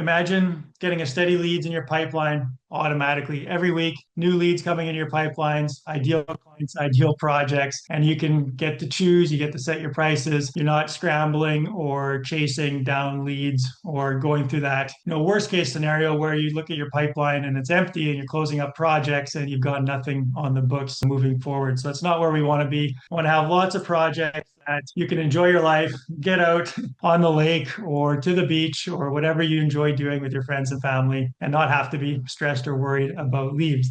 Imagine getting a steady leads in your pipeline automatically every week, new leads coming in your pipelines, ideal clients, ideal projects, and you can get to choose, you get to set your prices. You're not scrambling or chasing down leads or going through that, worst case scenario where you look at your pipeline and it's empty and you're closing up projects and you've got nothing on the books moving forward. So that's not where we want to be. We want to have lots of projects that you can enjoy your life, get out on the lake or to the beach or whatever you enjoy doing with your friends and family and not have to be stressed or worried about leads.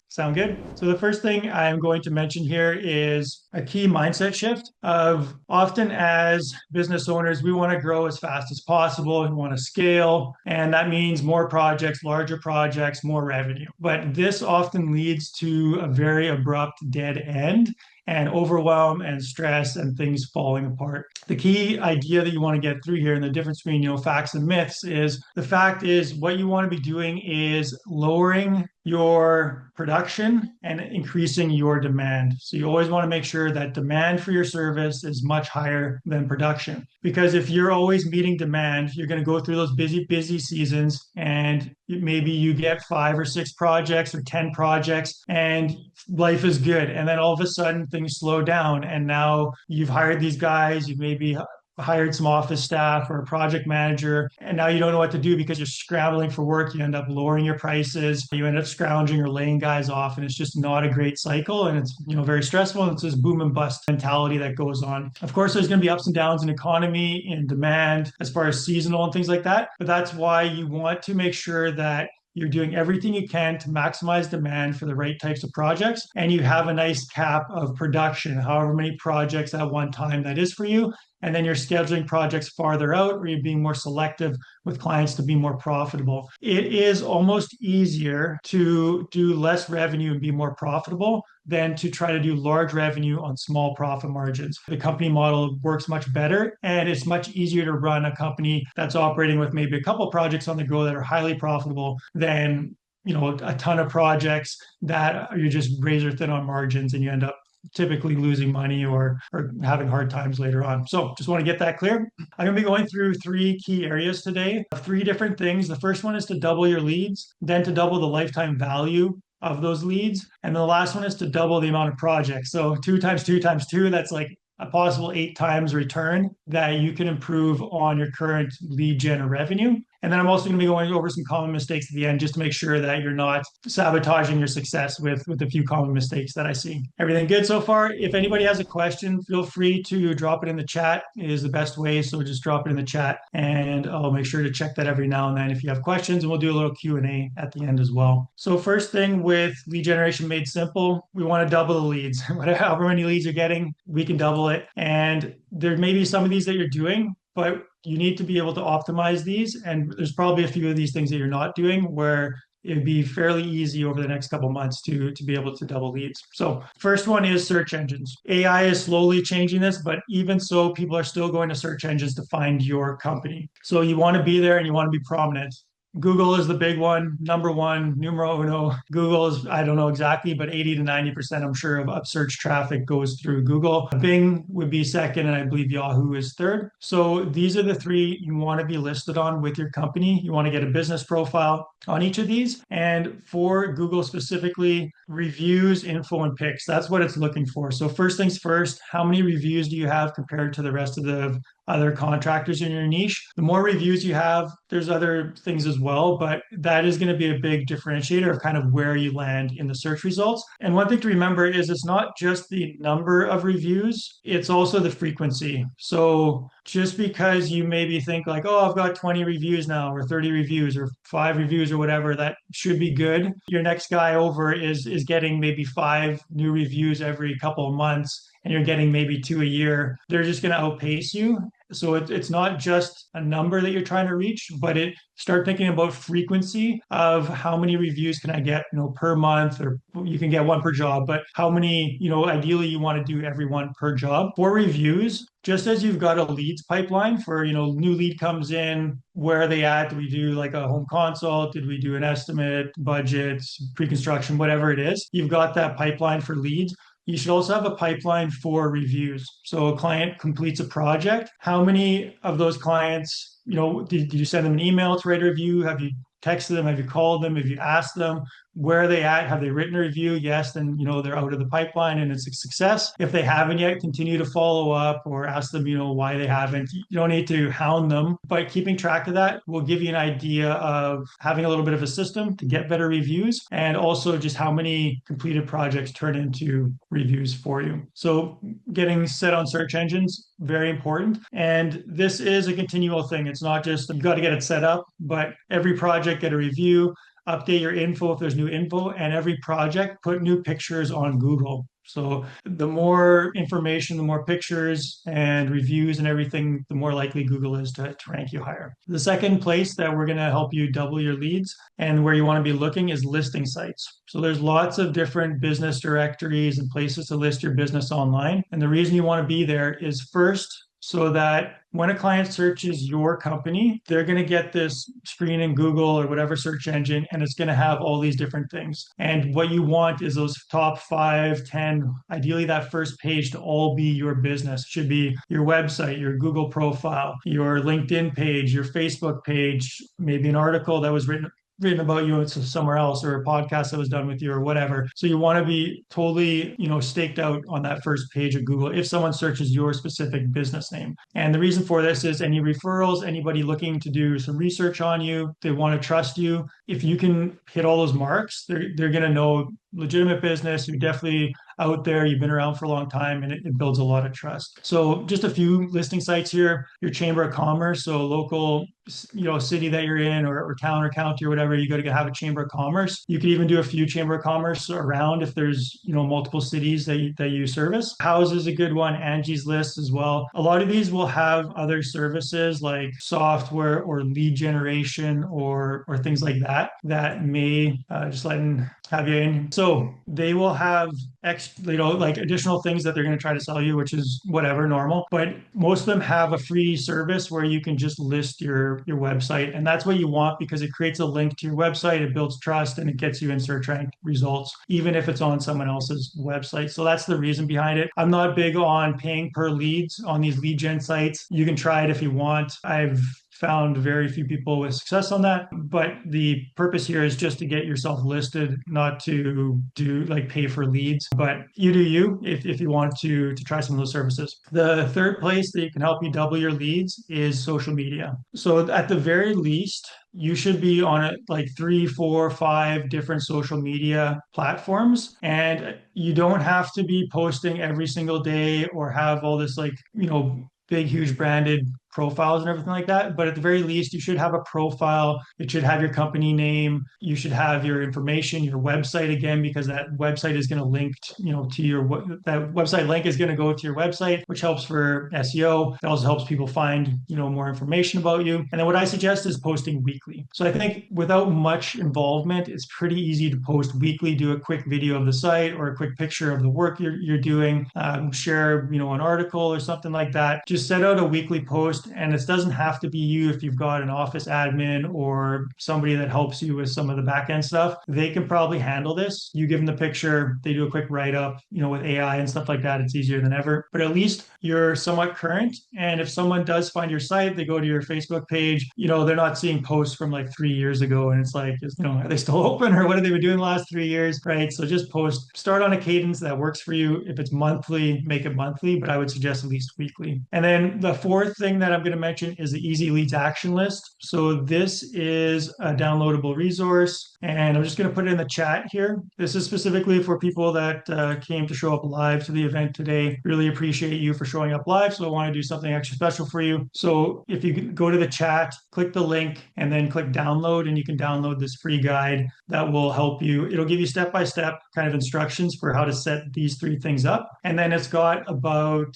Sound good? So the first thing I'm going to mention here is a key mindset shift of often as business owners, we want to grow as fast as possible. We want to scale. And that means more projects, larger projects, more revenue. But this often leads to a very abrupt dead end and overwhelm and stress and things falling apart. The key idea that you want to get through here and the difference between, facts and myths is the fact is what you want to be doing is lowering your production and increasing your demand. So you always want to make sure that demand for your service is much higher than production. Because if you're always meeting demand, you're going to go through those busy seasons and maybe you get 5 or 6 projects or 10 projects and life is good. And then all of a sudden things slow down and now you've hired these guys, you've maybe hired some office staff or a project manager, and now you don't know what to do because you're scrambling for work. You end up lowering your prices, you end up scrounging or laying guys off, and it's just not a great cycle. And it's very stressful. And it's this boom and bust mentality that goes on. Of course, there's going to be ups and downs in economy, in demand, as far as seasonal and things like that. But that's why you want to make sure that you're doing everything you can to maximize demand for the right types of projects. And you have a nice cap of production, however many projects at one time that is for you. And then you're scheduling projects farther out or you're being more selective with clients to be more profitable. It is almost easier to do less revenue and be more profitable than to try to do large revenue on small profit margins. The company model works much better and it's much easier to run a company that's operating with maybe a couple projects on the go that are highly profitable than a ton of projects that you're just razor thin on margins and you end up typically losing money or having hard times later on. So just want to get that clear. I'm going to be going through 3 key areas today, 3 different things. The first one is to double your leads, then to double the lifetime value of those leads. And the last one is to double the amount of projects. So 2 times 2 times 2, that's like a possible 8 times return that you can improve on your current lead gen revenue. And then I'm also going to be going over some common mistakes at the end just to make sure that you're not sabotaging your success with a few common mistakes that I see. Everything good so far? If anybody has a question, feel free to drop it in the chat. It is the best way. So just drop it in the chat and I'll make sure to check that every now and then if you have questions, and we'll do a little Q&A at the end as well. So first thing with lead generation made simple, we want to double the leads. However many leads you're getting, we can double it. And there may be some of these that you're doing, but you need to be able to optimize these. And there's probably a few of these things that you're not doing where it'd be fairly easy over the next couple of months to be able to double leads. So first one is search engines. AI is slowly changing this, but even so, people are still going to search engines to find your company. So you want to be there and you want to be prominent. Google is the big one, number one, numero uno. Google is, I don't know exactly, but 80 to 90%, I'm sure, of search traffic goes through Google. Bing would be second, and I believe Yahoo is third. So these are the 3 you want to be listed on with your company. You want to get a business profile on each of these. And for Google specifically, reviews, info, and pics. That's what it's looking for. So first things first, how many reviews do you have compared to the rest of the other contractors in your niche? The more reviews you have, there's other things as well, but that is going to be a big differentiator of kind of where you land in the search results. And one thing to remember is it's not just the number of reviews, it's also the frequency. So just because you maybe think like, oh, I've got 20 reviews now or 30 reviews or 5 reviews or whatever, that should be good. Your next guy over is getting maybe 5 new reviews every couple of months and you're getting maybe 2 a year. They're just going to outpace you. So it's not just a number that you're trying to reach, but start thinking about frequency of how many reviews can I get, per month, or you can get 1 per job, but how many, ideally you want to do every 1 per job. For reviews, just as you've got a leads pipeline for, new lead comes in, where are they at? Do we do like a home consult? Did we do an estimate, budget, pre-construction, whatever it is? You've got that pipeline for leads. you should also have a pipeline for reviews. So a client completes a project. How many of those clients, did you send them an email to write a review? Have you texted them? Have you called them? Have you asked them where are they at? Have they written a review? Yes, then they're out of the pipeline and it's a success. If they haven't yet, continue to follow up or ask them, why they haven't. You don't need to hound them, but keeping track of that will give you an idea of having a little bit of a system to get better reviews and also just how many completed projects turn into reviews for you. So getting set on search engines, very important. And this is a continual thing. It's not just you got to get it set up, but every project get a review, update your info if there's new info, and every project put new pictures on Google. So the more information, the more pictures and reviews and everything, the more likely Google is to rank you higher. The second place that we're going to help you double your leads and where you want to be looking is listing sites. So there's lots of different business directories and places to list your business online. And the reason you want to be there is first, so that when a client searches your company, they're going to get this screen in Google or whatever search engine, and it's going to have all these different things. And what you want is those top 5, 10, ideally that first page to all be your business. It should be your website, your Google profile, your LinkedIn page, your Facebook page, maybe an article that was written about you somewhere else or a podcast that was done with you or whatever. So you want to be totally, staked out on that first page of Google if someone searches your specific business name. And the reason for this is any referrals, anybody looking to do some research on you, they want to trust you. If you can hit all those marks, they're going to know legitimate business. You're definitely out there. You've been around for a long time and it builds a lot of trust. So just a few listing sites here, your Chamber of Commerce, so local, city that you're in or town or county or whatever, you got to have a Chamber of Commerce. You could even do a few Chamber of Commerce around if there's, multiple cities that you service. House is a good one. Angie's List as well. A lot of these will have other services like software or lead generation or things like that may just have you in. So they will have like additional things that they're going to try to sell you, which is whatever, normal. But most of them have a free service where you can just list your website. And that's what you want because it creates a link to your website, it builds trust, and it gets you in search rank results, even if it's on someone else's website. So that's the reason behind it. I'm not big on paying per leads on these lead gen sites. You can try it if you want. I've found very few people with success on that. But the purpose here is just to get yourself listed, not to do like pay for leads. But you do you if you want to try some of those services. The third place that you can help you double your leads is social media. So at the very least, you should be on it like 3, 4, 5 different social media platforms. And you don't have to be posting every single day or have all this big, huge branded profiles and everything like that. But at the very least, you should have a profile. It should have your company name. You should have your information, your website again, because that website is going to link, to that website link is going to go to your website, which helps for SEO. It also helps people find, more information about you. And then what I suggest is posting weekly. So I think without much involvement, it's pretty easy to post weekly, do a quick video of the site or a quick picture of the work you're doing, share, an article or something like that. Just set out a weekly post. And it doesn't have to be you if you've got an office admin or somebody that helps you with some of the back end stuff. They can probably handle this. You give them the picture, they do a quick write up, with AI and stuff like that. It's easier than ever. But at least you're somewhat current. And if someone does find your site, they go to your Facebook page, they're not seeing posts from like 3 years ago. And it's like, are they still open or what have they been doing the last 3 years? Right. So just post, start on a cadence that works for you. If it's monthly, make it monthly, but I would suggest at least weekly. And then the fourth thing that I'm going to mention is the Easy Leads Action List. So this is a downloadable resource, and I'm just going to put it in the chat here. This is specifically for people that came to show up live to the event today. Really appreciate you for showing up live, so I want to do something extra special for you. So if you go to the chat, click the link, and then click download, and you can download this free guide that will help you. It'll give you step-by-step kind of instructions for how to set these 3 things up. And then it's got about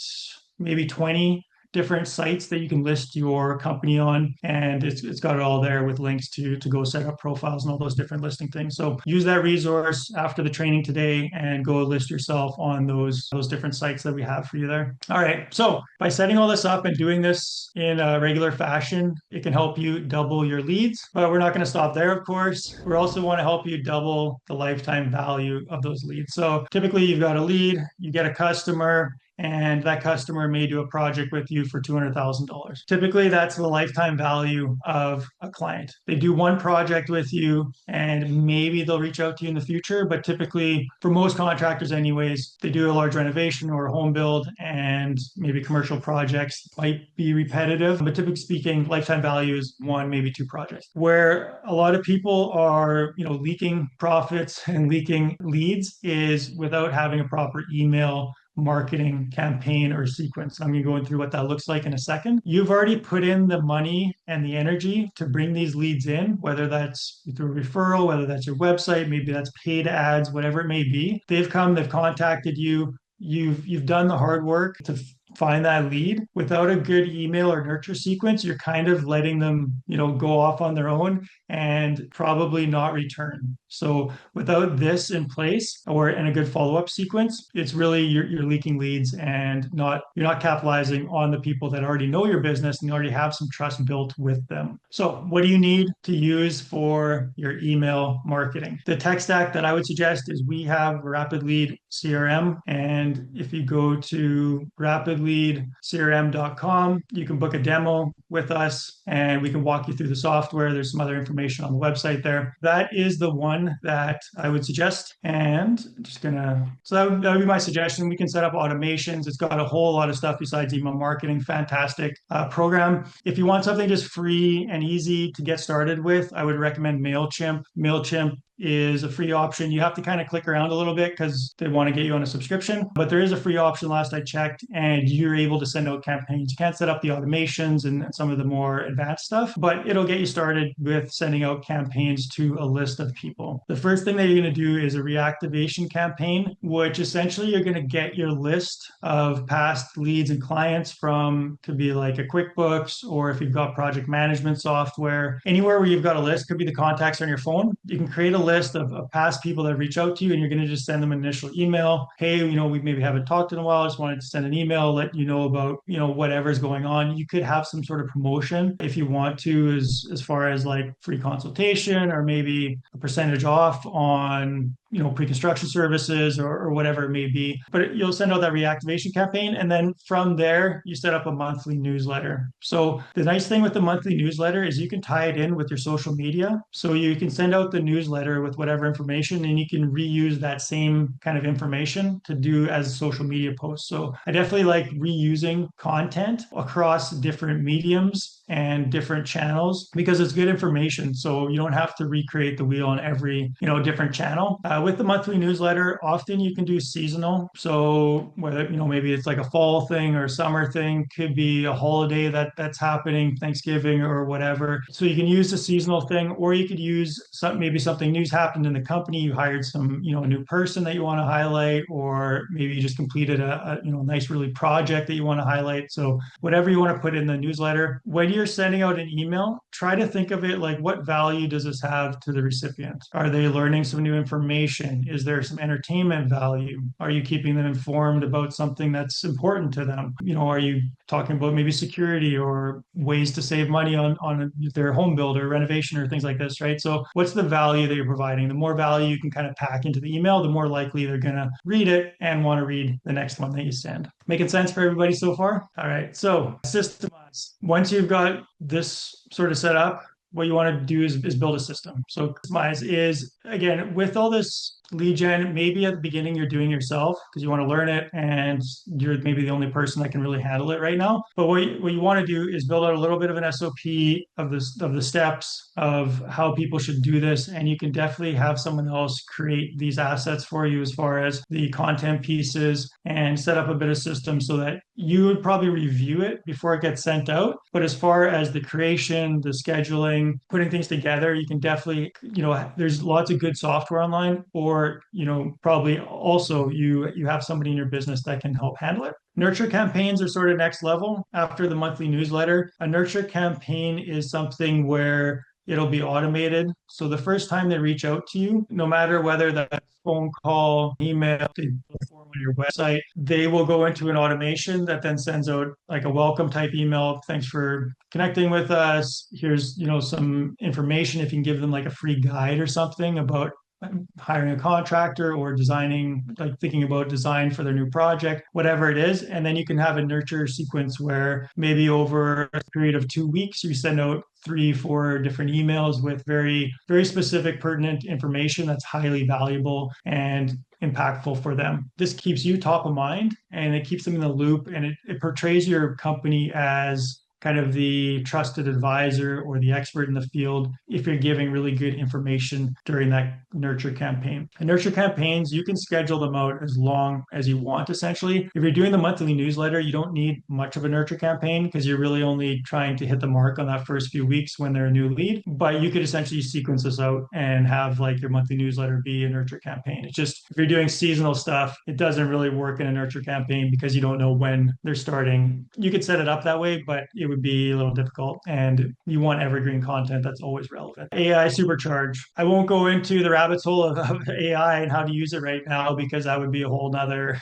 maybe 20 different sites that you can list your company on, and it's got it all there with links to go set up profiles and all those different listing things. So use that resource after the training today and go list yourself on those different sites that we have for you there. All right. So by setting all this up and doing this in a regular fashion, it can help you double your leads. But we're not going to stop there, of course. We also want to help you double the lifetime value of those leads. So typically you've got a lead, you get a customer, and that customer may do a project with you for $200,000. Typically, that's the lifetime value of a client. They do one project with you, and maybe they'll reach out to you in the future. But typically, for most contractors, anyways, they do a large renovation or a home build, and maybe commercial projects might be repetitive. But typically speaking, lifetime value is one, maybe two projects. Where a lot of people are, leaking profits and leaking leads is without having a proper email marketing campaign or sequence. I'm going to go through what that looks like in a second. You've already put in the money and the energy to bring these leads in, whether that's through a referral, whether that's your website, maybe that's paid ads, whatever it may be. They've come, they've contacted you. You've done the hard work to find that lead. Without a good email or nurture sequence, you're kind of letting them, go off on their own and probably not return. So without this in place or in a good follow-up sequence, it's really you're leaking leads and you're not capitalizing on the people that already know your business and you already have some trust built with them. So what do you need to use for your email marketing? The tech stack that I would suggest is we have Rapid Lead CRM, and if you go to rapidleadcrm.com, you can book a demo with us and we can walk you through the software. There's some other information on the website there. That is the one that I would suggest. And I'm just so that would be my suggestion. We can set up automations. It's got a whole lot of stuff besides email marketing. Fantastic program. If you want something just free and easy to get started with, I would recommend MailChimp. MailChimp is a free option. You have to kind of click around a little bit because they want to get you on a subscription, but there is a free option last I checked, and you're able to send out campaigns. You can't set up the automations and some of the more advanced stuff, but it'll get you started with sending out campaigns to a list of people. The first thing that you're going to do is a reactivation campaign, which essentially you're going to get your list of past leads and clients from, could be like a QuickBooks, or if you've got project management software, anywhere where you've got a list, could be the contacts on your phone. You can create a list of past people that reach out to you, and you're going to just send them an initial email. Hey, we maybe haven't talked in a while. I just wanted to send an email, let you know about, whatever's going on. You could have some sort of promotion if you want to, as far as like free consultation or maybe a percentage off on pre-construction services or whatever it may be. But you'll send out that reactivation campaign, and then from there you set up a monthly newsletter. So the nice thing with the monthly newsletter is you can tie it in with your social media. So you can send out the newsletter with whatever information, and you can reuse that same kind of information to do as social media posts. So I definitely like reusing content across different mediums and different channels because it's good information. So you don't have to recreate the wheel on every different channel. With the monthly newsletter, often you can do seasonal. So whether maybe it's like a fall thing or a summer thing, could be a holiday that's happening, Thanksgiving or whatever. So you can use the seasonal thing, or you could use maybe something new's happened in the company. You hired a new person that you want to highlight, or maybe you just completed a nice really project that you want to highlight. So whatever you want to put in the newsletter. When you're sending out an email, try to think of it like, what value does this have to the recipient? Are they learning some new information? Is there some entertainment value? Are you keeping them informed about something that's important to them? Are you talking about maybe security or ways to save money on their home build or renovation or things like this, right? So what's the value that you're providing? The more value you can kind of pack into the email, the more likely they're going to read it and want to read the next one that you send. Making sense for everybody so far? All right. So systemize. Once you've got this sort of set up, what you want to do is build a system. So customize is, again, with all this lead gen, maybe at the beginning you're doing yourself because you want to learn it and you're maybe the only person that can really handle it right now. But what you want to do is build out a little bit of an SOP of the steps of how people should do this. And you can definitely have someone else create these assets for you as far as the content pieces and set up a bit of system so that you would probably review it before it gets sent out. But as far as the creation, the scheduling, emailing, putting things together, you can definitely, there's lots of good software online, or, probably also you have somebody in your business that can help handle it. Nurture campaigns are sort of next level after the monthly newsletter. A nurture campaign is something where it'll be automated. So the first time they reach out to you, no matter whether that's phone call, email, they form on your website, they will go into an automation that then sends out like a welcome type email. Thanks for connecting with us. Here's, some information. If you can give them like a free guide or something about hiring a contractor or designing, like thinking about design for their new project, whatever it is. And then you can have a nurture sequence where maybe over a period of 2 weeks, you send out 3, 4 different emails with very, very specific, pertinent information that's highly valuable and impactful for them. This keeps you top of mind and it keeps them in the loop, and it portrays your company as kind of the trusted advisor or the expert in the field if you're giving really good information during that nurture campaign. And nurture campaigns, you can schedule them out as long as you want, essentially. If you're doing the monthly newsletter, you don't need much of a nurture campaign because you're really only trying to hit the mark on that first few weeks when they're a new lead. But you could essentially sequence this out and have like your monthly newsletter be a nurture campaign. It's just if you're doing seasonal stuff, it doesn't really work in a nurture campaign because you don't know when they're starting. You could set it up that way, but it would be a little difficult, and you want evergreen content that's always relevant. AI supercharge. I won't go into the rabbit hole of AI and how to use it right now because that would be a whole nother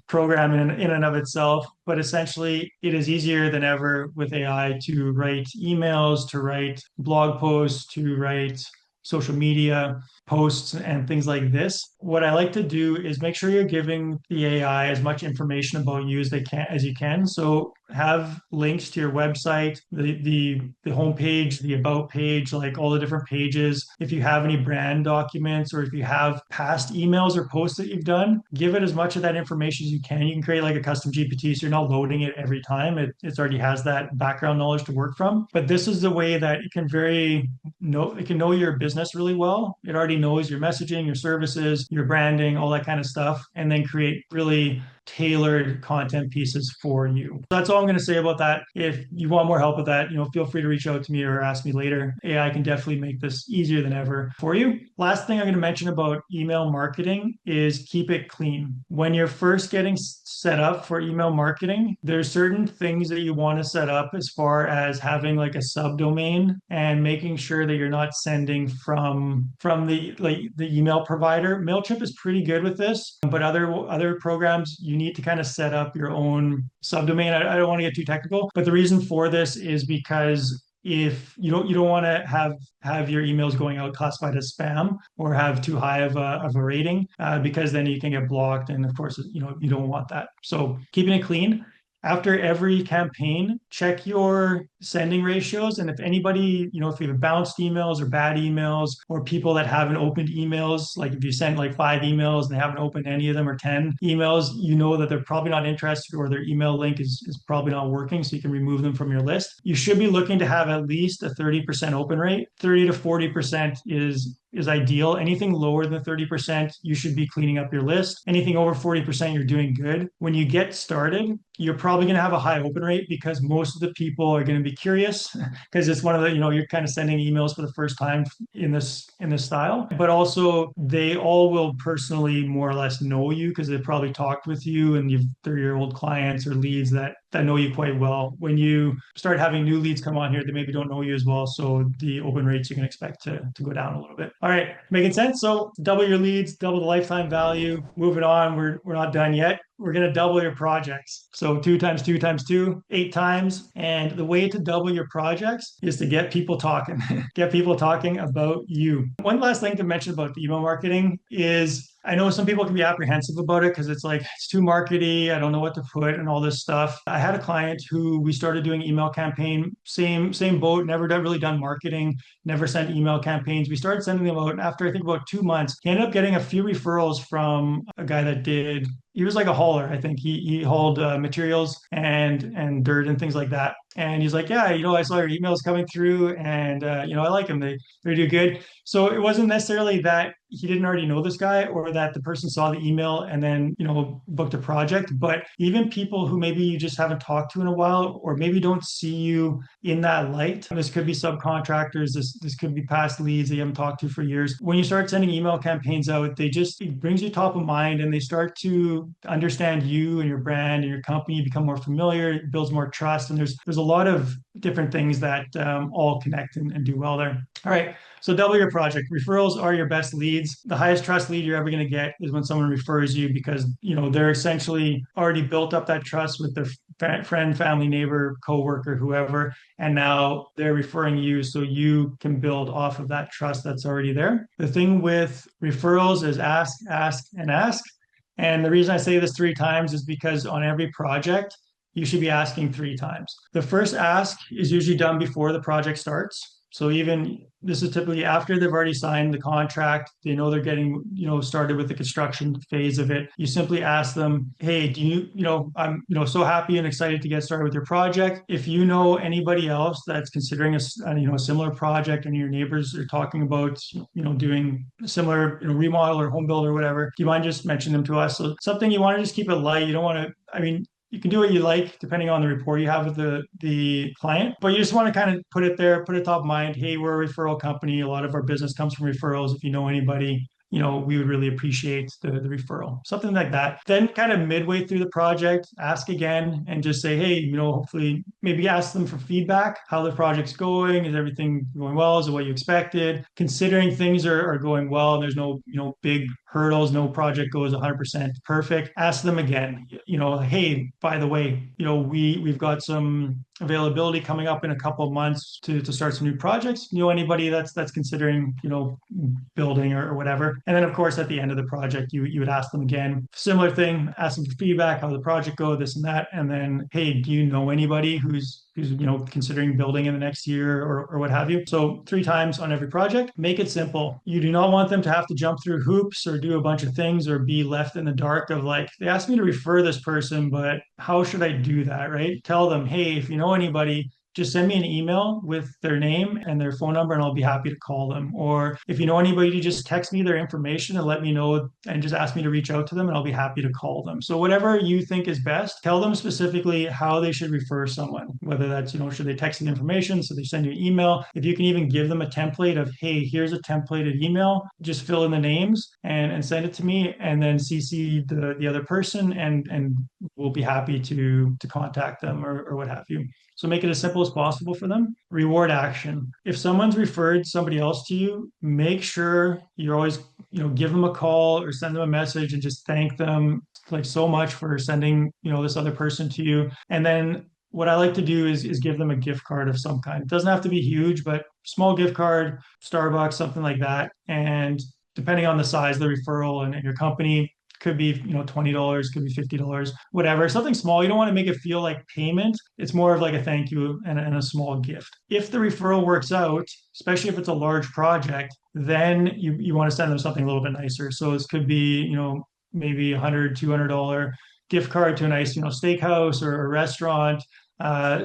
program in and of itself. But essentially, it is easier than ever with AI to write emails, to write blog posts, to write social media posts and things like this. What I like to do is make sure you're giving the AI as much information about you as you can. So have links to your website, the homepage, the about page, like all the different pages. If you have any brand documents or if you have past emails or posts that you've done, give it as much of that information as you can. You can create like a custom GPT, so you're not loading it every time. It already has that background knowledge to work from. But this is the way that it can know your business really well. It already knows your messaging, your services, your branding, all that kind of stuff, and then create really tailored content pieces for you. That's all I'm going to say about that. If you want more help with that, feel free to reach out to me or ask me later. AI can definitely make this easier than ever for you. Last thing I'm going to mention about email marketing is keep it clean. When you're first getting set up for email marketing, there's certain things that you want to set up as far as having like a subdomain and making sure that you're not sending from the email provider. Mailchimp is pretty good with this, but other programs, you need to kind of set up your own subdomain. I don't want to get too technical, but the reason for this is because if you don't want to have your emails going out classified as spam or have too high of a rating, because then you can get blocked, and of course you don't want that. So keeping it clean. After every campaign, check your sending ratios. And if anybody, if you have bounced emails or bad emails or people that haven't opened emails, like if you sent like 5 emails and they haven't opened any of them or 10 emails, you know that they're probably not interested or their email link is probably not working. So you can remove them from your list. You should be looking to have at least a 30% open rate. 30 to 40% is ideal. Anything lower than 30%, you should be cleaning up your list. Anything over 40%, you're doing good. When you get started, you're probably going to have a high open rate because most of the people are going to be curious because it's one of the, you're kind of sending emails for the first time in this style. But also they all will personally more or less know you because they probably talked with you and they're your old clients or leads that know you quite well. When you start having new leads come on here, they maybe don't know you as well. So the open rates you can expect to go down a little bit. All right, making sense? So double your leads, double the lifetime value. Moving on, we're not done yet. We're going to double your projects. So 2 times 2 times 2, 8 times. And the way to double your projects is to get people talking, get people talking about you. One last thing to mention about the email marketing is I know some people can be apprehensive about it because it's like, it's too markety. I don't know what to put and all this stuff. I had a client who we started doing email campaign, same boat, never really done marketing, never sent email campaigns. We started sending them out. And after I think about 2 months, he ended up getting a few referrals from a guy that did he was like a hauler. I think he hauled materials and dirt and things like that. And he's like, yeah, I saw your emails coming through, and I like them. They do good. So it wasn't necessarily that he didn't already know this guy or that the person saw the email and then booked a project. But even people who maybe you just haven't talked to in a while, or maybe don't see you in that light. This could be subcontractors. This could be past leads that you haven't talked to for years. When you start sending email campaigns out, it brings you top of mind, and they start to understand you and your brand and your company. You become more familiar. It builds more trust, and there's a lot of different things that all connect and do well there. All right. So double your project. Referrals are your best leads. The highest trust lead you're ever going to get is when someone refers you, because they're essentially already built up that trust with their friend, family, neighbor, coworker, whoever, and now they're referring you, so you can build off of that trust that's already there. The thing with referrals is ask, ask, and ask. And the reason I say this three times is because on every project, you should be asking three times. The first ask is usually done before the project starts. So even this is typically after they've already signed the contract, they know they're getting, started with the construction phase of it. You simply ask them, hey, I'm, so happy and excited to get started with your project. If you know anybody else that's considering a similar project, and your neighbors are talking about, doing a similar, remodel or home build or whatever, do you mind just mentioning them to us? So something you want to just keep it light. You don't want to, you can do what you like depending on the rapport you have with the client, but you just want to kind of put it there, put it top of mind. Hey, we're a referral company. A lot of our business comes from referrals. If you know anybody, we would really appreciate the referral, something like that. Then kind of midway through the project, ask again and just say, hey, hopefully maybe ask them for feedback, how the project's going. Is everything going well? Is it what you expected? Considering things are going well and there's no, big hurdles, no project goes 100% perfect, ask them again, hey, by the way, we've got some availability coming up in a couple of months to start some new projects. Anybody that's considering, building or whatever. And then of course at the end of the project, you would ask them again, similar thing, ask them for feedback, how the project go, this and that. And then, hey, do you know anybody who's considering building in the next year or what have you? So three times on every project. Make it simple. You do not want them to have to jump through hoops or do a bunch of things or be left in the dark of like, they asked me to refer this person, but how should I do that, right? Tell them, hey, if you know anybody, just send me an email with their name and their phone number, and I'll be happy to call them. Or if you know anybody, just text me their information and let me know, and just ask me to reach out to them, and I'll be happy to call them. So whatever you think is best, tell them specifically how they should refer someone, whether that's, should they text the information, so they send you an email. If you can even give them a template of, hey, here's a templated email, just fill in the names and send it to me, and then CC the other person, and we'll be happy to contact them or what have you. So make it as simple as possible for them. Reward action. If someone's referred somebody else to you, make sure you always, give them a call or send them a message and just thank them like so much for sending, this other person to you. And then what I like to do is give them a gift card of some kind. It doesn't have to be huge, but small gift card, Starbucks, something like that. And depending on the size of the referral and your company, could be $20, could be $50, whatever, something small. You don't want to make it feel like payment. It's more of like a thank you and a small gift. If the referral works out, especially if it's a large project, then you want to send them something a little bit nicer. So this could be maybe $100, $200 gift card to a nice steakhouse or a restaurant,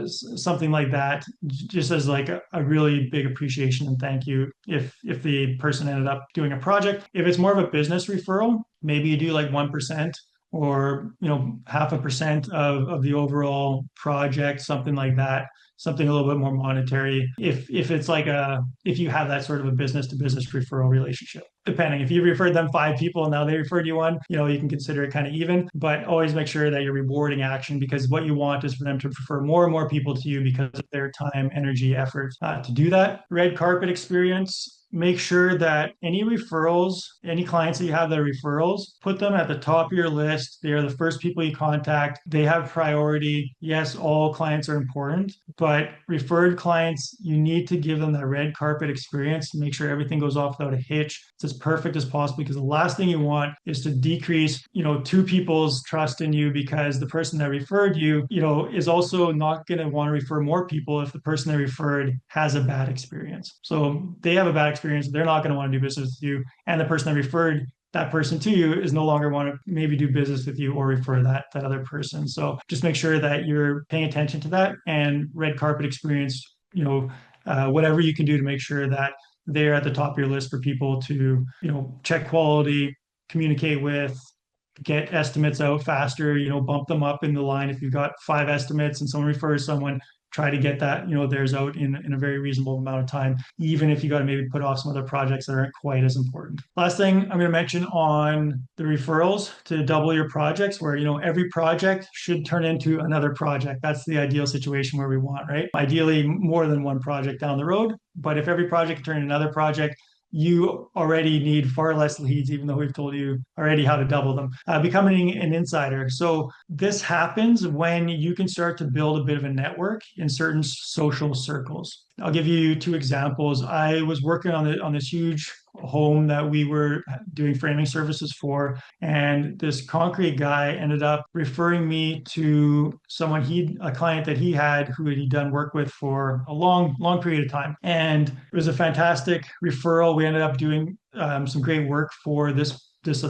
something like that, just as like a really big appreciation and thank you if the person ended up doing a project. If it's more of a business referral, maybe you do like 1% or 0.5% of the overall project, something like that, something a little bit more monetary. If it's like if you have that sort of a business to business referral relationship, depending, if you referred them 5 people and now they referred you one, you can consider it kind of even, but always make sure that you're rewarding action, because what you want is for them to refer more and more people to you because of their time, energy, effort to do that. Red carpet experience. Make sure that any referrals, any clients that you have that are referrals, put them at the top of your list. They are the first people you contact. They have priority. Yes, all clients are important, but referred clients, you need to give them that red carpet experience to make sure everything goes off without a hitch. It's as perfect as possible, because the last thing you want is to decrease, two people's trust in you, because the person that referred you, is also not going to want to refer more people if the person they referred has a bad experience. So they have a bad experience, they're not going to want to do business with you, and the person that referred that person to you is no longer want to maybe do business with you or refer that other person. So just make sure that you're paying attention to that and red carpet experience, whatever you can do to make sure that they're at the top of your list for people to, check quality, communicate with, get estimates out faster, bump them up in the line. If you've got five estimates and someone refers someone, try to get that, theirs out in a very reasonable amount of time, even if you got to maybe put off some other projects that aren't quite as important. Last thing I'm going to mention on the referrals to double your projects, where, every project should turn into another project. That's the ideal situation where we want, right? Ideally, more than one project down the road. But if every project can turn into another project, you already need far less leads, even though we've told you already how to double them. Becoming an insider. So this happens when you can start to build a bit of a network in certain social circles. I'll give you two examples. I was working on this huge home that we were doing framing services for, and this concrete guy ended up referring me to a client that he had who he'd done work with for a long period of time, and it was a fantastic referral. We ended up doing some great work for this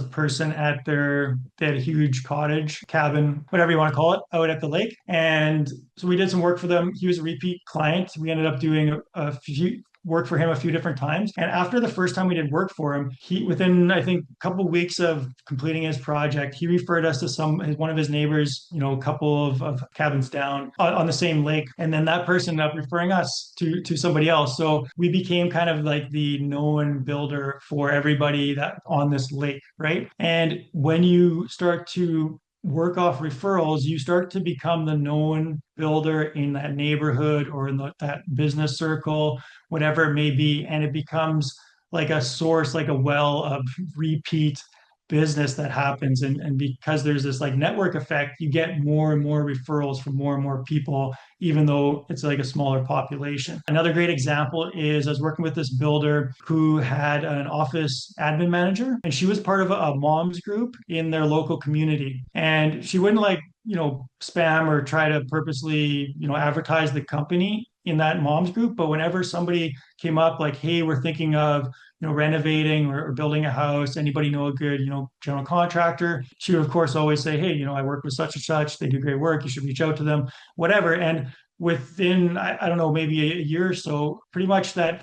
person they had a huge cottage, cabin, whatever you want to call it, out at the lake. And so we did some work for them. He was a repeat client. We ended up doing a few work for him a few different times. And after the first time we did work for him, within, I think, a couple of weeks of completing his project, he referred us to one of his neighbors, a couple of cabins down on the same lake. And then that person ended up referring us to somebody else. So we became kind of like the known builder for everybody that on this lake, right? And when you start to work off referrals, you start to become the known builder in that neighborhood or in that business circle, whatever it may be. And it becomes like a source, like a well of repeat business that happens. And because there's this like network effect, you get more and more referrals from more and more people, even though it's like a smaller population. Another great example is I was working with this builder who had an office admin manager, and she was part of a mom's group in their local community. And she wouldn't spam or try to purposely, advertise the company in that mom's group. But whenever somebody came up like, hey, we're thinking of renovating or building a house, anybody know a good, general contractor? She would, of course, always say, hey, I work with such and such. They do great work. You should reach out to them, whatever. And within, I don't know, maybe a year or so, pretty much that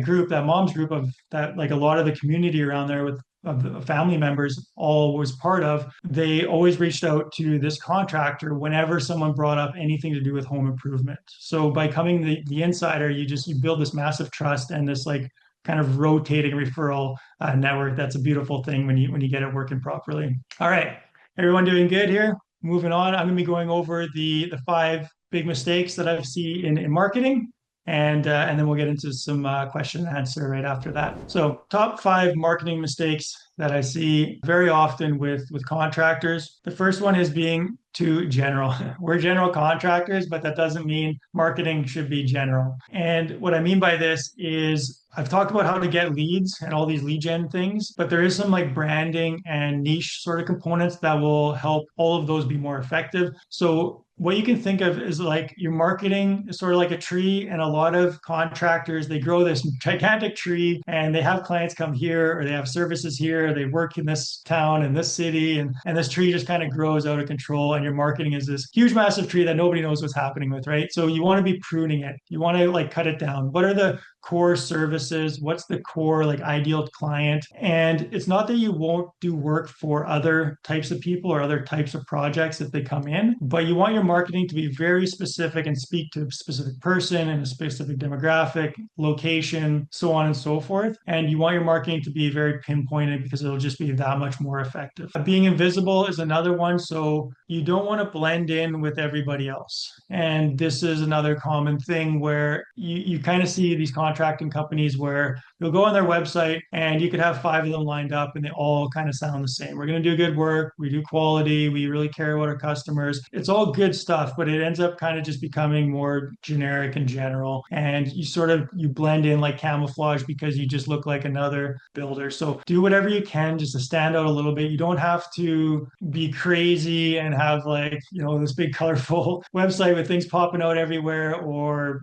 group, that mom's group of that, like a lot of the community around there of the family members all was part of, they always reached out to this contractor whenever someone brought up anything to do with home improvement. So by becoming the insider, you build this massive trust and this like kind of rotating referral network. That's a beautiful thing when you get it working properly. All right, everyone doing good here? Moving on, I'm going to be going over the five big mistakes that I see in marketing. And then we'll get into some question and answer right after that. So top five marketing mistakes that I see very often with contractors. The first one is being too general. We're general contractors, but that doesn't mean marketing should be general. And what I mean by this is I've talked about how to get leads and all these lead gen things, but there is some like branding and niche sort of components that will help all of those be more effective. So what you can think of is like your marketing is sort of like a tree, and a lot of contractors, they grow this gigantic tree and they have clients come here or they have services here, or they work in this town in this city, and this tree just kind of grows out of control, and your marketing is this huge massive tree that nobody knows what's happening with, right? So you want to be pruning it. You want to like cut it down. What are the core services? What's the core like ideal client? And it's not that you won't do work for other types of people or other types of projects if they come in, but you want your marketing to be very specific and speak to a specific person and a specific demographic, location, so on and so forth. And you want your marketing to be very pinpointed because it'll just be that much more effective. Being invisible is another one. So you don't want to blend in with everybody else. And this is another common thing where you kind of see these contracting companies where you'll go on their website and you could have five of them lined up and they all kind of sound the same. We're going to do good work. We do quality. We really care about our customers. It's all good good stuff, but it ends up kind of just becoming more generic and general. And you sort of you blend in like camouflage because you just look like another builder. So do whatever you can just to stand out a little bit. You don't have to be crazy and have like, this big colorful website with things popping out everywhere or,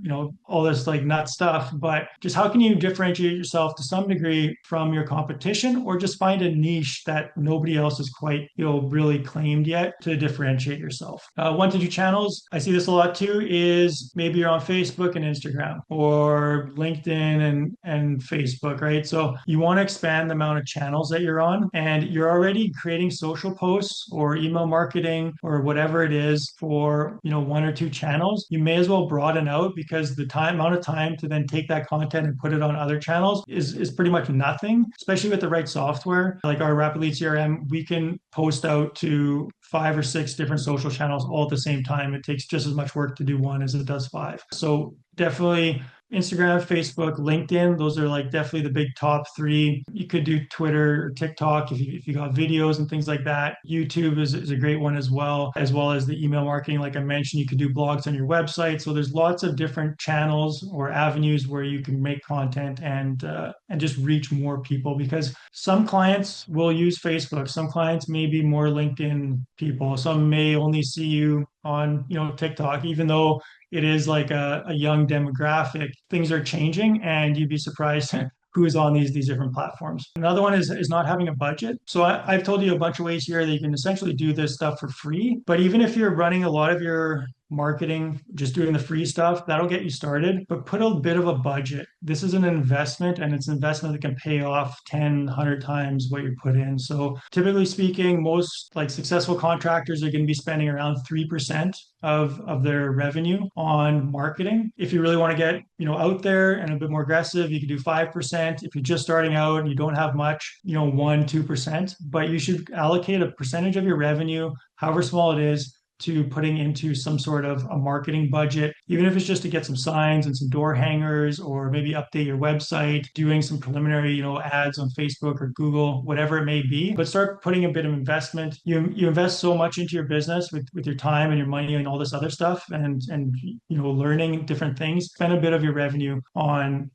all this like nut stuff. But just how can you differentiate yourself to some degree from your competition or just find a niche that nobody else has quite, really claimed yet to differentiate yourself? One to two channels, I see this a lot too, is maybe you're on Facebook and Instagram or LinkedIn and Facebook, right? So you want to expand the amount of channels that you're on and you're already creating social posts or email marketing or whatever it is for, one or two channels. You may as well broaden out because the amount of time to then take that content and put it on other channels is pretty much nothing, especially with the right software. Like our Rapid Lead CRM, we can post out to 5 or 6 different social channels all at the same time. It takes just as much work to do one as it does 5. So definitely Instagram, Facebook, LinkedIn, those are like definitely the big top 3. You could do Twitter or TikTok if you got videos and things like that. YouTube is a great one as well as the email marketing. Like I mentioned, you could do blogs on your website. So there's lots of different channels or avenues where you can make content and just reach more people because some clients will use Facebook. Some clients may be more LinkedIn people. Some may only see you on, TikTok, even though it is like a young demographic. Things are changing and you'd be surprised who is on these different platforms. Another one is not having a budget. So I've told you a bunch of ways here that you can essentially do this stuff for free. But even if you're running a lot of your marketing, just doing the free stuff, that'll get you started. But put a bit of a budget. This is an investment and it's an investment that can pay off 10, 100 times what you put in. So typically speaking, most like successful contractors are going to be spending around 3% of their revenue on marketing. If you really want to get, out there and a bit more aggressive, you can do 5%. If you're just starting out and you don't have much, 1, 2%, but you should allocate a percentage of your revenue, however small it is, to putting into some sort of a marketing budget, even if it's just to get some signs and some door hangers or maybe update your website, doing some preliminary, ads on Facebook or Google, whatever it may be. But start putting a bit of investment. You invest so much into your business with your time and your money and all this other stuff and learning different things. Spend a bit of your revenue on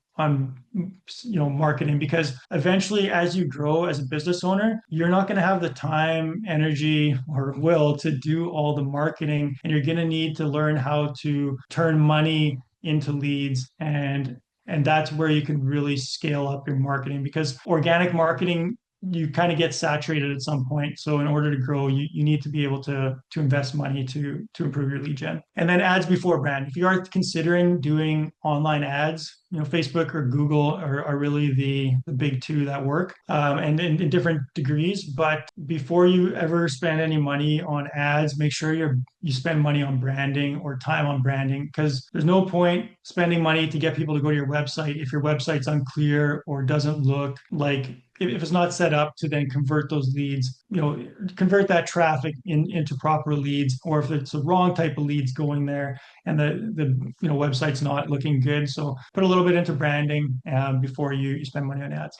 marketing because eventually as you grow as a business owner, you're not going to have the time, energy, or will to do all the marketing, and you're going to need to learn how to turn money into leads, and that's where you can really scale up your marketing because organic marketing, you kind of get saturated at some point. So in order to grow, you need to be able to invest money to improve your lead gen. And then ads before brand. If you are considering doing online ads, Facebook or Google are really the big two that work, and in different degrees. But before you ever spend any money on ads, make sure you spend money on branding or time on branding because there's no point spending money to get people to go to your website if your website's unclear or doesn't look like if it's not set up to then convert those leads, convert that traffic into proper leads, or if it's the wrong type of leads going there and the website's not looking good. So put a little bit into branding before you spend money on ads.